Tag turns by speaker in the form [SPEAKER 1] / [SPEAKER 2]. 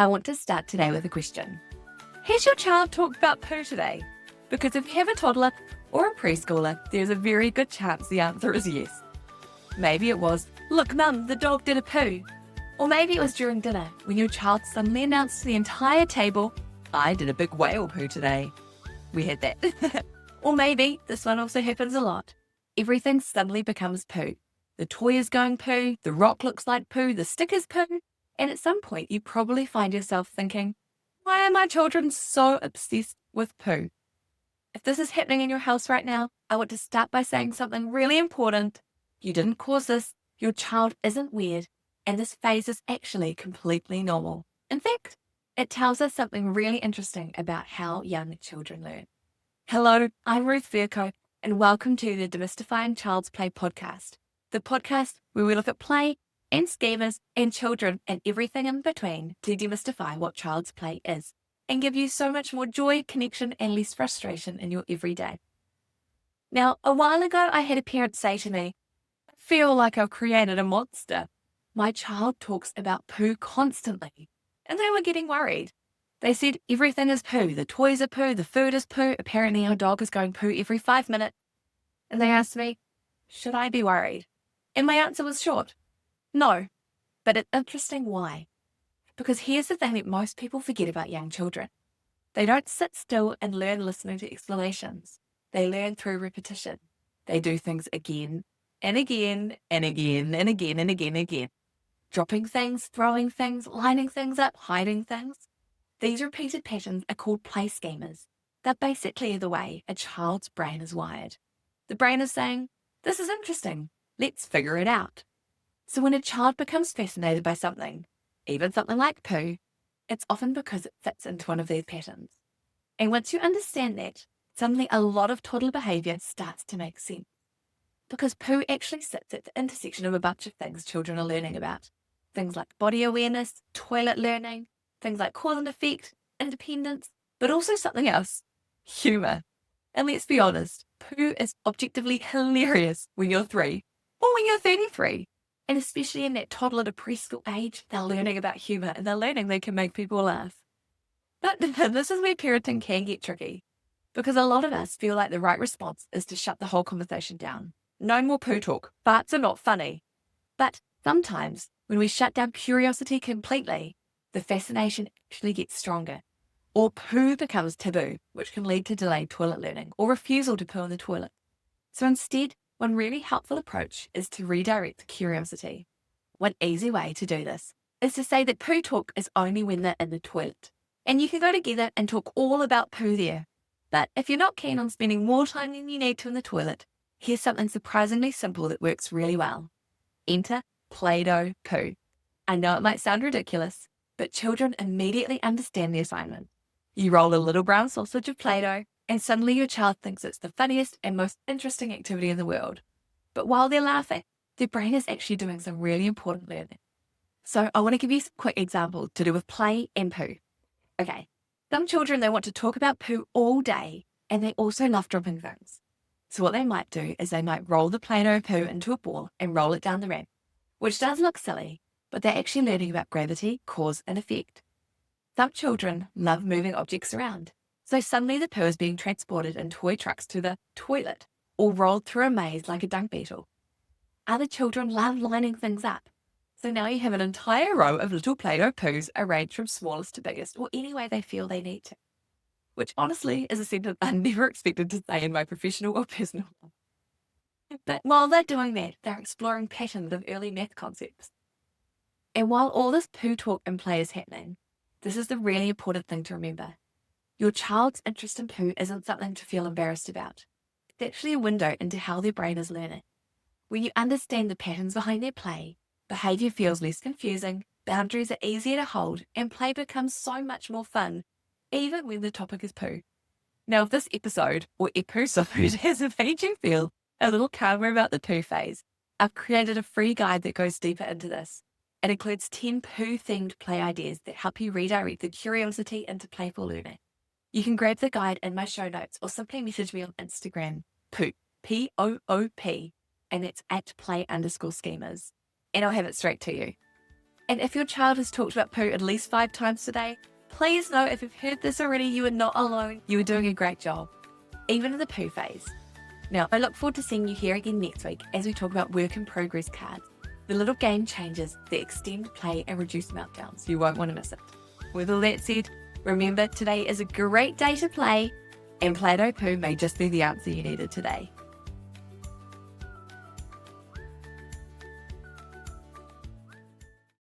[SPEAKER 1] I want to start today with a question. Has your child talked about poo today? Because if you have a toddler or a preschooler, there's a very good chance the answer is yes. Maybe it was, "Look, Mum, the dog did a poo." Or maybe it was during dinner when your child suddenly announced to the entire table, "I did a big whale poo today." We had that. Or maybe this one also happens a lot. Everything suddenly becomes poo. The toy is going poo, the rock looks like poo, the stick is poo, and at some point you probably find yourself thinking, why are my children so obsessed with poo? If this is happening in your house right now, I want to start by saying something really important. You didn't cause this, your child isn't weird, and this phase is actually completely normal. In fact, it tells us something really interesting about how young children learn. Hello, I'm Ruth Virco, and welcome to the Demystifying Child's Play podcast, the podcast where we look at play and schemas and children and everything in between to demystify what child's play is and give you so much more joy, connection, and less frustration in your everyday. Now, a while ago, I had a parent say to me, "I feel like I've created a monster. My child talks about poo constantly," and they were getting worried. They said everything is poo. The toys are poo. The food is poo. Apparently our dog is going poo every 5 minutes. And they asked me, should I be worried? And my answer was short. No. But it's interesting why. Because here's the thing that most people forget about young children. They don't sit still and learn listening to explanations. They learn through repetition. They do things again and again and again and again and again and again. Dropping things, throwing things, lining things up, hiding things. These repeated patterns are called play schemas. They're basically the way a child's brain is wired. The brain is saying, this is interesting, let's figure it out. So when a child becomes fascinated by something, even something like poo, it's often because it fits into one of these patterns. And once you understand that, suddenly a lot of toddler behaviour starts to make sense. Because poo actually sits at the intersection of a bunch of things children are learning about. Things like body awareness, toilet learning, things like cause and effect, independence, but also something else, humour. And let's be honest, poo is objectively hilarious when you're 3 or when you're 33. And especially in that toddler to preschool age, they're learning about humour and they're learning they can make people laugh. But this is where parenting can get tricky, because a lot of us feel like the right response is to shut the whole conversation down. No more poo talk. Farts are not funny. But sometimes when we shut down curiosity completely, the fascination actually gets stronger. Or poo becomes taboo, which can lead to delayed toilet learning or refusal to poo in the toilet. So instead, one really helpful approach is to redirect the curiosity. One easy way to do this is to say that poo talk is only when they're in the toilet. And you can go together and talk all about poo there. But if you're not keen on spending more time than you need to in the toilet, here's something surprisingly simple that works really well. Enter Play-Doh poo. I know it might sound ridiculous, but children immediately understand the assignment. You roll a little brown sausage of Play-Doh, and suddenly your child thinks it's the funniest and most interesting activity in the world. But while they're laughing, their brain is actually doing some really important learning. So I want to give you some quick examples to do with play and poo. Okay, some children, they want to talk about poo all day, and they also love dropping things. So what they might do is they might roll the Play-Doh poo into a ball and roll it down the ramp, which does look silly, but they're actually learning about gravity, cause and effect. Some children love moving objects around, so suddenly the poo is being transported in toy trucks to the toilet or rolled through a maze like a dung beetle. Other children love lining things up, so now you have an entire row of little Play-Doh poos arranged from smallest to biggest or any way they feel they need to, which honestly is a sentence I never expected to say in my professional or personal life. But while they're doing that, they're exploring patterns of early math concepts. And while all this poo talk and play is happening, this is the really important thing to remember. Your child's interest in poo isn't something to feel embarrassed about. It's actually a window into how their brain is learning. When you understand the patterns behind their play, behaviour feels less confusing, boundaries are easier to hold, and play becomes so much more fun, even when the topic is poo. Now, if this episode, or episode, has made you feel a little calmer about the poo phase, I've created a free guide that goes deeper into this. It includes 10 poo-themed play ideas that help you redirect the curiosity into playful learning. You can grab the guide in my show notes or simply message me on Instagram, poop, P-O-O-P, and it's @play_schemas, and I'll have it straight to you. And if your child has talked about poo at least 5 times today, please know if you've heard this already, you are not alone. You are doing a great job, even in the poo phase. Now, I look forward to seeing you here again next week as we talk about work in progress cards, the little game changes that extend play and reduce meltdowns. You won't want to miss it. With all that said, remember today is a great day to play, and Play-Doh poo may just be the answer you needed today.